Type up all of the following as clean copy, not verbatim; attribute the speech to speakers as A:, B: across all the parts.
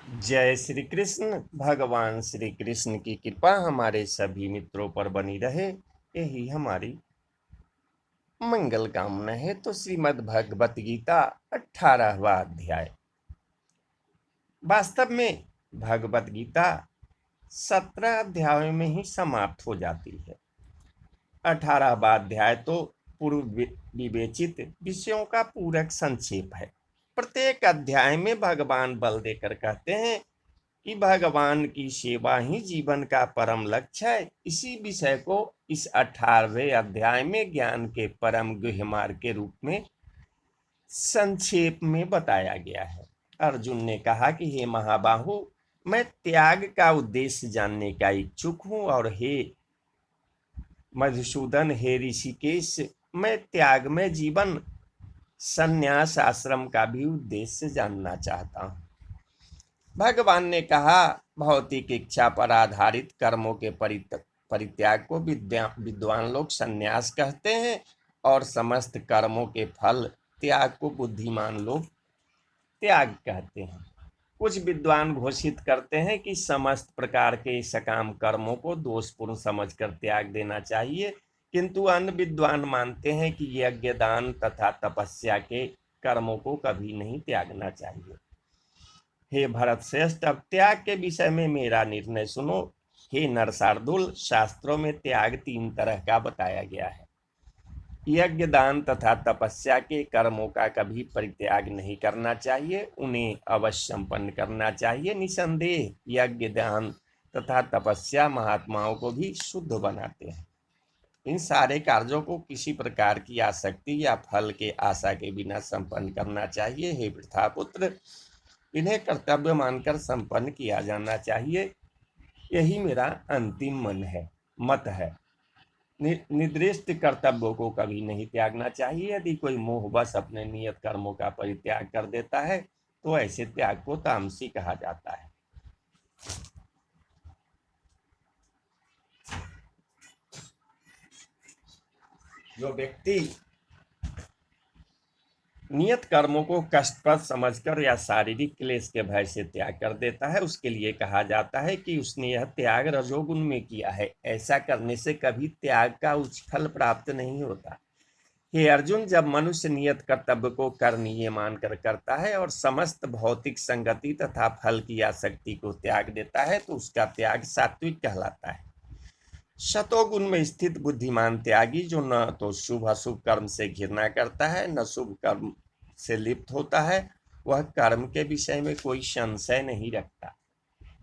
A: जय श्री कृष्ण। भगवान श्री कृष्ण की कृपा हमारे सभी मित्रों पर बनी रहे, यही हमारी मंगल कामना है। तो श्रीमद् भगवत गीता 18वां अध्याय। वास्तव में भगवत गीता 17 अध्यायों में ही समाप्त हो जाती है। 18वां अध्याय तो पूर्व विवेचित विषयों का पूरक संक्षेप है। प्रत्येक अध्याय में भगवान बल देकर कहते हैं कि भगवान की सेवा ही जीवन का परम लक्ष्य है। इसी विषय को इस 18वें अध्याय में ज्ञान के परम गुह्य मार्ग के रूप में संक्षेप में बताया गया है। अर्जुन ने कहा कि हे महाबाहु, मैं त्याग का उद्देश्य जानने का इच्छुक हूं, और हे मधुसूदन, हे ऋषिकेश, मैं त्याग में जीवन संन्यास आश्रम का भी उद्देश्य जानना चाहता हूं। भगवान ने कहा, भौतिक इच्छा पर आधारित कर्मों के परित्याग को विद्वान लोग संन्यास कहते हैं, और समस्त कर्मों के फल त्याग को बुद्धिमान लोग त्याग कहते हैं। कुछ विद्वान घोषित करते हैं कि समस्त प्रकार के सकाम कर्मों को दोषपूर्ण समझकर त्याग देना चाहिए, किंतु अन्य विद्वान मानते हैं कि यज्ञ, दान तथा तपस्या के कर्मों को कभी नहीं त्यागना चाहिए। हे भरत श्रेष्ठ, अब त्याग के विषय में मेरा निर्णय सुनो। हे नरसार्दुल, शास्त्रों में त्याग 3 तरह का बताया गया है। यज्ञ, दान तथा तपस्या के कर्मों का कभी परित्याग नहीं करना चाहिए, उन्हें अवश्य संपन्न करना चाहिए। निसंदेह यज्ञ, दान तथा तपस्या महात्माओं को भी शुद्ध बनाते हैं। इन सारे कार्यों को किसी प्रकार की आसक्ति या फल के आशा के बिना संपन्न करना चाहिए। हे वृथापुत्र, इन्हें कर्तव्य मानकर संपन्न किया जाना चाहिए। यही मेरा अंतिम मत है। निर्दिष्ट कर्तव्यों को कभी नहीं त्यागना चाहिए। यदि कोई मोहवश अपने नियत कर्मों का परित्याग कर देता है तो ऐसे त्याग को तामसी कहा जाता है। जो व्यक्ति नियत कर्मों को कष्टप्रद समझकर या शारीरिक क्लेश के भय से त्याग कर देता है, उसके लिए कहा जाता है कि उसने यह त्याग रजोगुण में किया है। ऐसा करने से कभी त्याग का उच्च फल प्राप्त नहीं होता। हे अर्जुन, जब मनुष्य नियत कर्तव्य को कर्मनीय मानकर करता है और समस्त भौतिक संगति तथा फल की आसक्ति को त्याग देता है, तो उसका त्याग सात्विक कहलाता है। शतोगुण में स्थित बुद्धिमान त्यागी, जो न तो शुभ अशुभ कर्म से घृणा करता है, न शुभ कर्म से लिप्त होता है, वह कर्म के विषय में कोई संशय नहीं रखता।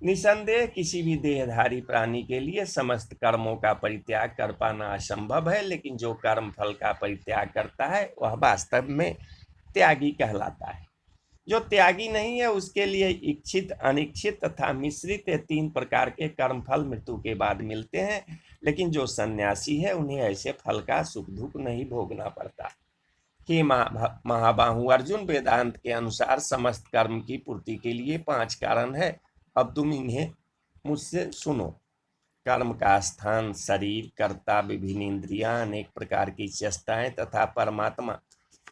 A: निसंदेह किसी भी देहधारी प्राणी के लिए समस्त कर्मों का परित्याग कर पाना असंभव है, लेकिन जो कर्म फल का परित्याग करता है वह वास्तव में त्यागी कहलाता है। जो त्यागी नहीं है उसके लिए इच्छित, अनिच्छित तथा मिश्रित 3 प्रकार के कर्म फल मृत्यु के बाद मिलते हैं, लेकिन जो सन्यासी है उन्हें ऐसे फल का सुख दुख नहीं भोगना पड़ता। कि महाबाहु अर्जुन, वेदांत के अनुसार समस्त कर्म की पूर्ति के लिए 5 कारण है। अब तुम इन्हें मुझसे सुनो। कर्म का स्थान, शरीर, कर्ता, विभिन्न इंद्रियां, अनेक प्रकार की चेष्टाएं तथा परमात्मा,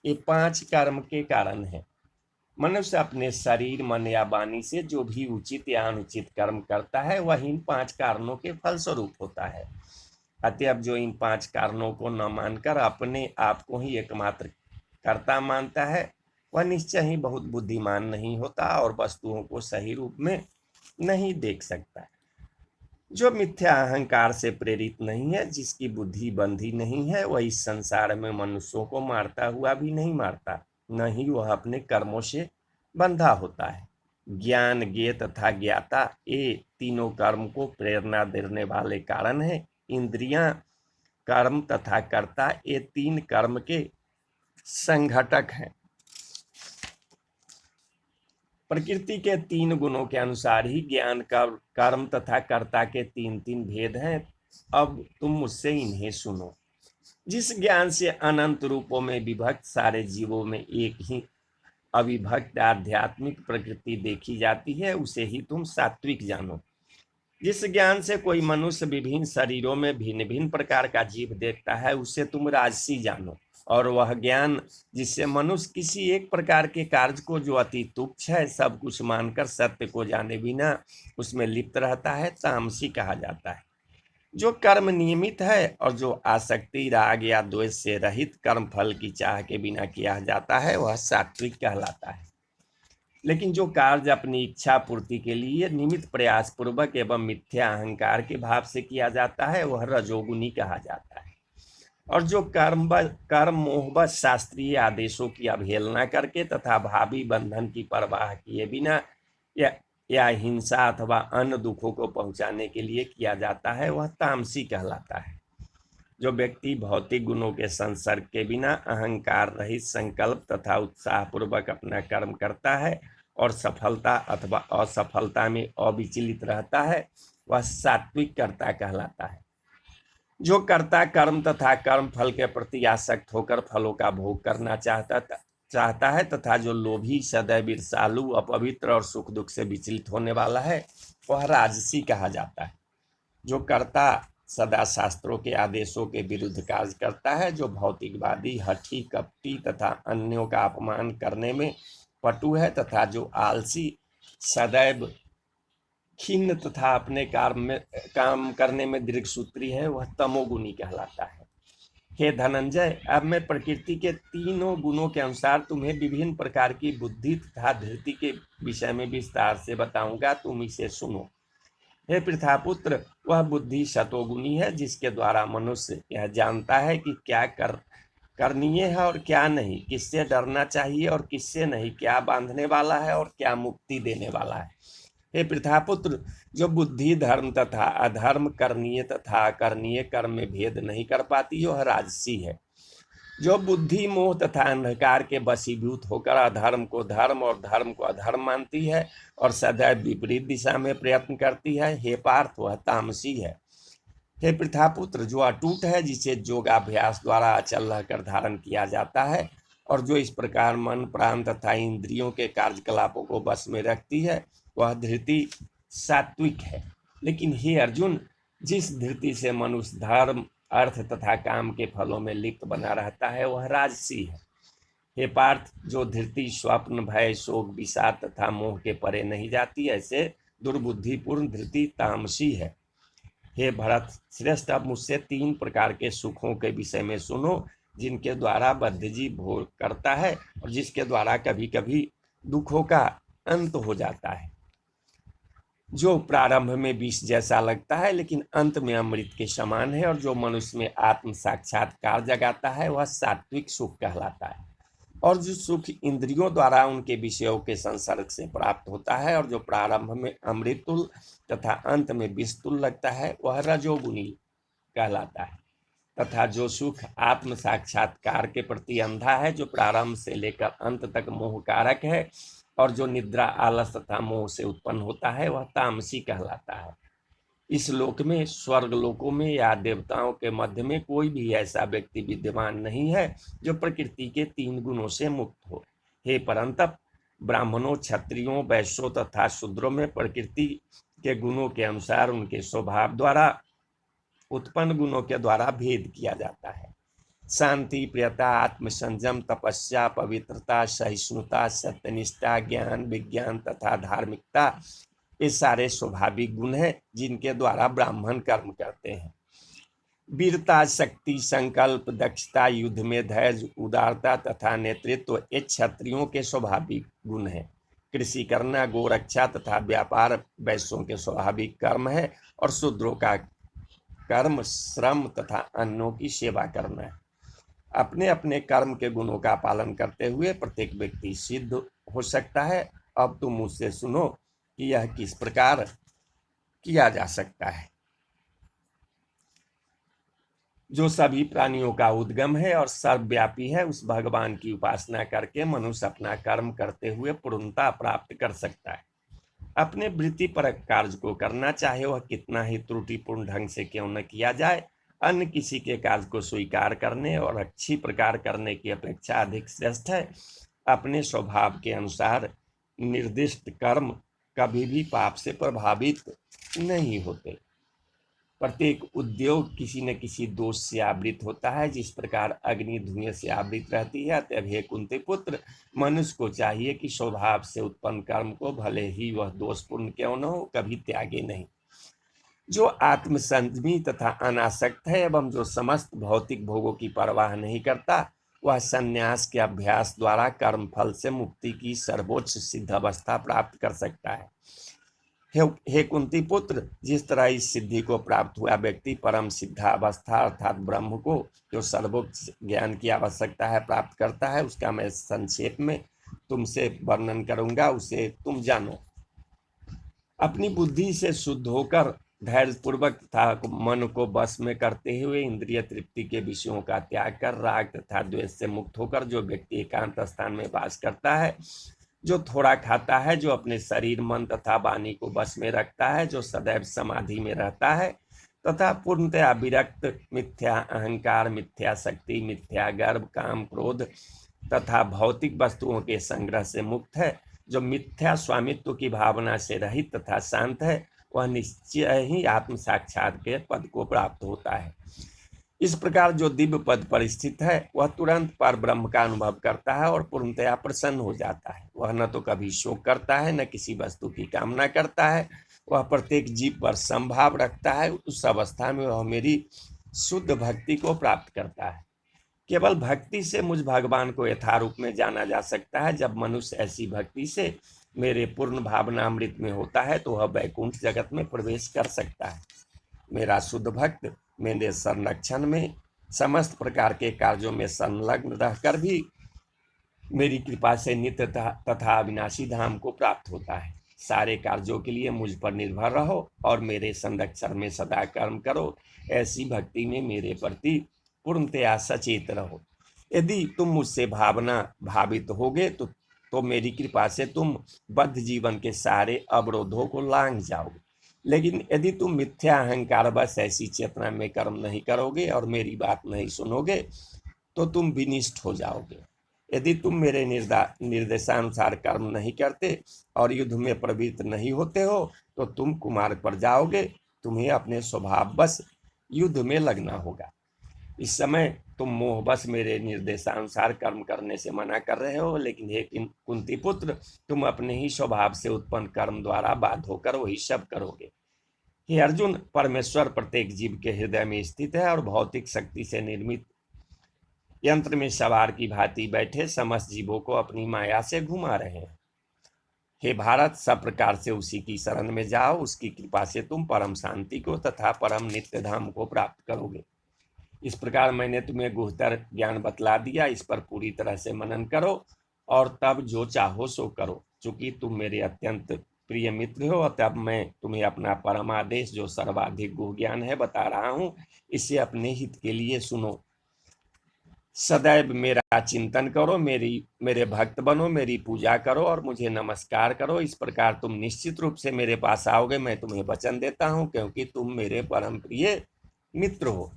A: ये 5 कर्म के कारण हैं। मनुष्य अपने शरीर, मन या वाणी से जो भी उचित या अनुचित कर्म करता है वह इन 5 कारणों के फलस्वरूप होता है। अतएव जो इन 5 कारणों को न मानकर अपने आप को ही एकमात्र कर्ता मानता है, वह निश्चय ही बहुत बुद्धिमान नहीं होता और वस्तुओं को सही रूप में नहीं देख सकता। जो मिथ्या अहंकार से प्रेरित नहीं है, जिसकी बुद्धि बंधी नहीं है, वह इस संसार में मनुष्यों को मारता हुआ भी नहीं मारता, न ही वह अपने कर्मों से बंधा होता है। ज्ञान, ज्ञेय तथा ज्ञाता, ये तीनों कर्म को प्रेरणा देने वाले कारण हैं। इंद्रियां, कर्म तथा कर्ता, ये 3 कर्म के संघटक हैं। प्रकृति के 3 गुणों के अनुसार ही ज्ञान, कर्म तथा कर्ता के 3 भेद हैं। अब तुम मुझसे इन्हें सुनो। जिस ज्ञान से अनंत रूपों में विभक्त सारे जीवों में एक ही अविभक्त आध्यात्मिक प्रकृति देखी जाती है, उसे ही तुम सात्विक जानो। जिस ज्ञान से कोई मनुष्य विभिन्न शरीरों में भिन्न भिन्न प्रकार का जीव देखता है, उसे तुम राजसी जानो। और वह ज्ञान जिससे मनुष्य किसी एक प्रकार के कार्य को जो अति तुच्छ है सब कुछ मानकर सत्य को जाने बिना उसमें लिप्त रहता है तामसी कहा जाता है। जो कर्म नियमित है और जो आसक्ति राग या द्वेष से रहित कर्म फल की चाह के बिना किया जाता है वह सात्विक कहलाता है। लेकिन जो कार्य अपनी इच्छा पूर्ति के लिए निमित्त प्रयास पूर्वक एवं मिथ्या अहंकार के भाव से किया जाता है वह रजोगुनी कहा जाता है। और जो कर्म मोहबत शास्त्रीय आदेशों की अवहेलना करके तथा भावी बंधन की परवाह किए बिना या हिंसा अथवा अन्य दुखों को पहुंचाने के लिए किया जाता है वह तामसी कहलाता है। जो व्यक्ति भौतिक गुणों के संसर्ग के बिना अहंकार रहित संकल्प तथा उत्साह पूर्वक अपना कर्म करता है और सफलता अथवा असफलता में अविचलित रहता है वह सात्विक कर्ता कहलाता है। जो कर्ता कर्म तथा कर्म फल के प्रति आसक्त होकर फलों का भोग करना चाहता है तथा जो लोभी सदैव ईर्ष्यालु अपवित्र और सुख दुख से विचलित होने वाला है वह राजसी कहा जाता है। जो कर्ता सदा शास्त्रों के आदेशों के विरुद्ध कार्य करता है, जो भौतिकवादी हठी कपटी तथा अन्यों का अपमान करने में पटु है तथा जो आलसी सदैव खिन्न तथा अपने काम करने में दीर्घसूत्री है वह तमोगुनी कहलाता है। हे धनंजय, अब मैं प्रकृति के तीनों गुणों के अनुसार तुम्हें विभिन्न प्रकार की बुद्धि तथा धृति के विषय में विस्तार से बताऊंगा, तुम इसे सुनो। हे पृथापुत्र, वह बुद्धि सतोगुनी है जिसके द्वारा मनुष्य यह जानता है कि क्या करनीय है और क्या नहीं, किससे डरना चाहिए और किससे नहीं, क्या बांधने वाला है और क्या मुक्ति देने वाला है। हे पृथापुत्र, जो बुद्धि धर्म तथा अधर्म करनीय तथा अकरणीय कर्म में भेद नहीं कर पाती वह राजसी है। जो बुद्धि मोह तथा अंधकार के वशीभूत होकर अधर्म को धर्म और धर्म को अधर्म मानती है और सदैव विपरीत दिशा में प्रयत्न करती है, हे पार्थ, वह तामसी है। हे पृथापुत्र, जो अटूट है जिसे योगाभ्यास द्वारा अचल रहकर धारण किया जाता है और जो इस प्रकार मन प्राण तथा इंद्रियों के कार्यकलापों को बस में रखती है वह धृति सात्विक है। लेकिन हे अर्जुन, जिस धृति से मनुष्य धर्म अर्थ तथा काम के फलों में लिप्त बना रहता है वह राजसी है। हे पार्थ, जो धृति स्वप्न भय शोक विषाद तथा मोह के परे नहीं जाती ऐसे दुर्बुद्धिपूर्ण धृति तामसी है। हे भरत श्रेष्ठ, अब मुझसे 3 प्रकार के सुखों के विषय में सुनो जिनके द्वारा बद्धजीव भोग करता है और जिसके द्वारा कभी कभी दुखों का अंत हो जाता है। जो प्रारंभ में विष जैसा लगता है लेकिन अंत में अमृत के समान है और जो मनुष्य में आत्म साक्षात्कार जगाता है वह सात्विक सुख कहलाता है। और जो सुख इंद्रियों द्वारा उनके विषयों के संसर्ग से प्राप्त होता है और जो प्रारंभ में अमृतुल तथा अंत में विषतुल लगता है वह रजोगुनी कहलाता है। तथा जो सुख आत्म साक्षात्कार के प्रति अंधा है, जो प्रारंभ से लेकर अंत तक मोह कारक है और जो निद्रा आलस तथा मोह से उत्पन्न होता है वह तामसी कहलाता है। इस लोक में स्वर्ग लोकों में या देवताओं के मध्य में कोई भी ऐसा व्यक्ति विद्यमान नहीं है जो प्रकृति के 3 गुणों से मुक्त हो। हे परंतप, ब्राह्मणों क्षत्रियों वैश्यों तथा शूद्रों में प्रकृति के गुणों के अनुसार उनके स्वभाव द्वारा उत्पन्न गुणों के द्वारा भेद किया जाता है। शांति, प्रियता, आत्मसंयम, तपस्या, पवित्रता, सहिष्णुता, सत्यनिष्ठा, ज्ञान, विज्ञान तथा धार्मिकता ये सारे स्वाभाविक गुण हैं जिनके द्वारा ब्राह्मण कर्म करते हैं। वीरता, शक्ति, संकल्प, दक्षता, युद्ध में धैर्य, उदारता तथा नेतृत्व ये क्षत्रियों के स्वाभाविक गुण हैं। कृषि करना, गोरक्षा तथा व्यापार वैश्यों के स्वाभाविक कर्म है और शूद्रों का कर्म श्रम तथा अन्यों की सेवा करना है। अपने अपने कर्म के गुणों का पालन करते हुए प्रत्येक व्यक्ति सिद्ध हो सकता है। अब तुम मुझसे सुनो कि यह किस प्रकार किया जा सकता है। जो सभी प्राणियों का उद्गम है और सर्वव्यापी है, उस भगवान की उपासना करके मनुष्य अपना कर्म करते हुए पूर्णता प्राप्त कर सकता है। अपने वृत्ति पर कार्य को करना, चाहे वह कितना ही त्रुटिपूर्ण ढंग से क्यों न किया जाए, अन्य किसी के कार्य को स्वीकार करने और अच्छी प्रकार करने की अपेक्षा अधिक श्रेष्ठ है। अपने स्वभाव के अनुसार निर्दिष्ट कर्म कभी भी पाप से प्रभावित नहीं होते। प्रत्येक उद्योग किसी न किसी दोष से आवृत होता है। जिस प्रकार अग्नि धुएं से आवृत रहती है, अतएव हे कुंती पुत्र, मनुष्य को चाहिए कि स्वभाव से उत्पन्न कर्म को भले ही वह दोषपूर्ण क्यों न हो, कभी त्यागे नहीं। जो आत्म संयमी तथा अनासक्त है एवं जो समस्त भौतिक भोगों की परवाह नहीं करता, वह संन्यास के अभ्यास द्वारा कर्म फल से मुक्ति की सर्वोच्च सिद्ध अवस्था प्राप्त कर सकता है। हे कुंती पुत्र, जिस तरह इस सिद्धि को प्राप्त हुआ व्यक्ति परम सिद्धावस्था अर्थात ब्रह्म को, जो सर्वोच्च ज्ञान की आवश्यकता है, प्राप्त करता है, उसका मैं संक्षेप में तुमसे वर्णन करूंगा, उसे तुम जानो। अपनी बुद्धि से शुद्ध होकर धैर्य पूर्वक तथा मन को बस में करते हुए इंद्रिय तृप्ति के विषयों का त्याग कर राग तथा द्वेष से मुक्त होकर जो व्यक्ति एकांत स्थान में वास करता है, जो थोड़ा खाता है, जो अपने शरीर मन तथा वाणी को बस में रखता है, जो सदैव समाधि में रहता है तथा पूर्णतया विरक्त, मिथ्या अहंकार, मिथ्या शक्ति, मिथ्या गर्व, काम, क्रोध तथा भौतिक वस्तुओं के संग्रह से मुक्त है, जो मिथ्या स्वामित्व की भावना से रहित तथा शांत है, वह निश्चय ही आत्म साक्षात के पद को प्राप्त होता है। इस प्रकार जो दिव्य पद पर स्थित है, वह तुरंत पर ब्रह्म का अनुभव करता है और पूर्णतया प्रसन्न हो जाता है। वह न तो कभी शोक करता है, न किसी वस्तु की कामना करता है। वह प्रत्येक जीव पर समभाव रखता है। उस अवस्था में वह मेरी शुद्ध भक्ति को प्राप्त करता है। केवल भक्ति से मुझ भगवान को यथारूप में जाना जा सकता है। जब मनुष्य ऐसी भक्ति से मेरे पूर्ण भावनामृत में होता है, तो वह वैकुंठ जगत में प्रवेश कर सकता है। मेरा शुद्ध भक्त मेरे संरक्षण में समस्त प्रकार के कार्यों में संलग्न रहकर भी मेरी कृपा से नित्य तथा अविनाशी धाम को प्राप्त होता है। सारे कार्यों के लिए मुझ पर निर्भर रहो और मेरे संरक्षण में सदा कर्म करो। ऐसी भक्ति में मेरे प्रति पूर्णतया सचेत रहो। यदि तुम मुझसे भावित होगे तो मेरी कृपा से तुम बद्ध जीवन के सारे अवरोधों को लांघ जाओगे। लेकिन यदि तुम मिथ्या अहंकार बस ऐसी चेतना में कर्म नहीं करोगे और मेरी बात नहीं सुनोगे, तो तुम विनिष्ट हो जाओगे। यदि तुम मेरे निर्देशानुसार कर्म नहीं करते और युद्ध में प्रवृत्त नहीं होते हो, तो तुम कुमार्ग पर जाओगे। तुम्हें अपने स्वभाव बस युद्ध में लगना होगा। इस समय तुम मोहबस मेरे निर्देशानुसार कर्म करने से मना कर रहे हो, लेकिन हे कुंती पुत्र, तुम अपने ही स्वभाव से उत्पन्न कर्म द्वारा बाध्य होकर वही सब करोगे। हे अर्जुन, परमेश्वर प्रत्येक जीव के हृदय में स्थित है और भौतिक शक्ति से निर्मित यंत्र में सवार की भांति बैठे समस्त जीवों को अपनी माया से घुमा रहे हैं। हे भारत, सब प्रकार से उसी की शरण में जाओ। उसकी कृपा से तुम परम शांति को तथा परम नित्य धाम को प्राप्त करोगे। इस प्रकार मैंने तुम्हें गुहतर ज्ञान बतला दिया। इस पर पूरी तरह से मनन करो और तब जो चाहो सो करो। चूंकि तुम मेरे अत्यंत प्रिय मित्र हो, तब मैं तुम्हें अपना परमादेश, जो सर्वाधिक गुह ज्ञान है, बता रहा हूँ। इसे अपने हित के लिए सुनो। सदैव मेरा चिंतन करो, मेरे भक्त बनो, मेरी पूजा करो और मुझे नमस्कार करो। इस प्रकार तुम निश्चित रूप से मेरे पास आओगे। मैं तुम्हें वचन देता हूँ, क्योंकि तुम मेरे परम प्रिय मित्र हो।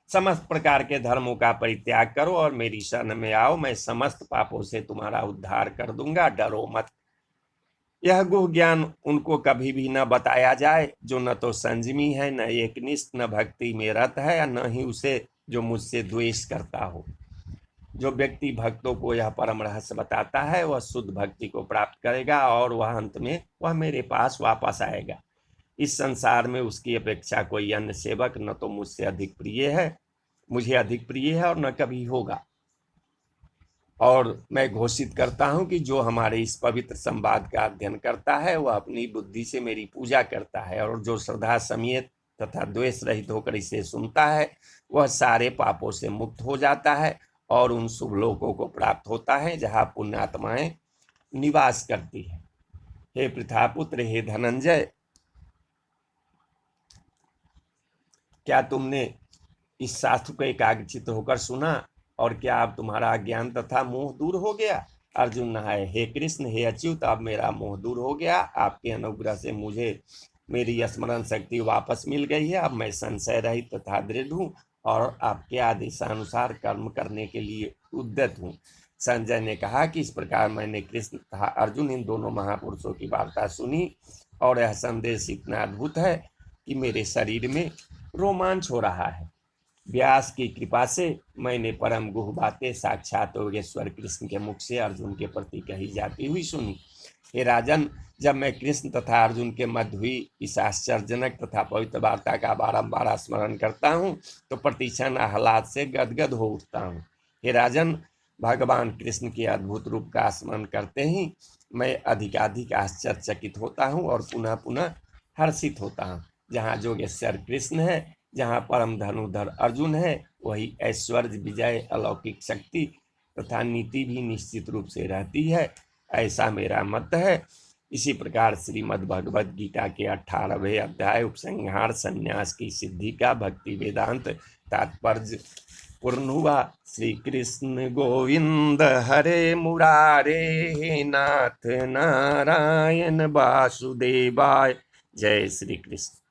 A: समस्त प्रकार के धर्मों का परित्याग करो और मेरी शरण में आओ। मैं समस्त पापों से तुम्हारा उद्धार कर दूंगा। डरो मत। यह गुह ज्ञान उनको कभी भी न बताया जाए जो न तो संयमी है, न एकनिष्ठ, न भक्ति में रत है, या न ही उसे जो मुझसे द्वेष करता हो। जो व्यक्ति भक्तों को यह परम रहस्य बताता है, वह शुद्ध भक्ति को प्राप्त करेगा और वह अंत में वह मेरे पास वापस आएगा। इस संसार में उसकी अपेक्षा कोई अन्य सेवक न तो मुझे अधिक प्रिय है और न कभी होगा। और मैं घोषित करता हूं कि जो हमारे इस पवित्र संवाद का अध्ययन करता है, वह अपनी बुद्धि से मेरी पूजा करता है, और जो श्रद्धा समेत तथा द्वेष रहित होकर इसे सुनता है, वह सारे पापों से मुक्त हो जाता है और उन शुभ लोकों को प्राप्त होता है जहाँ पुण्यात्माएं निवास करती है। हे पृथापुत्र, हे धनंजय, क्या तुमने इस शास्त्र को एकाग्रचित्त होकर सुना, और क्या अब तुम्हारा अज्ञान तथा मोह दूर हो गया? अर्जुन नहाए, हे कृष्ण, हे अच्युत, अब मेरा मोह दूर हो गया। आपके अनुग्रह से मुझे मेरी स्मरण शक्ति वापस मिल गई है। अब मैं संशय रहित तथा दृढ़ हूँ और आपके आदेशानुसार कर्म करने के लिए उद्यत हूँ। संजय ने कहा कि इस प्रकार मैंने कृष्ण तथा अर्जुन इन दोनों महापुरुषों की वार्ता सुनी और यह संदेश इतना अद्भुत है कि मेरे शरीर में रोमांच हो रहा है। व्यास की कृपा से मैंने परम गुह बातें साक्षात योगेश्वर कृष्ण के मुख से अर्जुन के प्रति कही जाती हुई सुनी। हे राजन, जब मैं कृष्ण तथा अर्जुन के मध्य हुई इस आश्चर्यजनक तथा पवित्र वार्ता का बारंबार स्मरण करता हूँ तो प्रतिक्षण आह्लाद से गदगद हो उठता हूँ। हे राजन, भगवान कृष्ण के अद्भुत रूप का स्मरण करते ही मैं अधिकाधिक आश्चर्यचकित होता हूँ और पुनः पुनः हर्षित होता हूँ। जहाँ जोगेश्वर कृष्ण है, जहाँ परम धनुधर अर्जुन है, वही ऐश्वर्य, विजय, अलौकिक शक्ति तथा नीति भी निश्चित रूप से रहती है, ऐसा मेरा मत है। इसी प्रकार श्रीमद् भगवद गीता के 18वें अध्याय उपसंहार संन्यास की सिद्धि का भक्ति वेदांत तात्पर्य पूर्ण हुआ। श्री कृष्ण गोविंद हरे मुरारे, नाथ नारायण वासुदेवाय। जय श्री कृष्ण।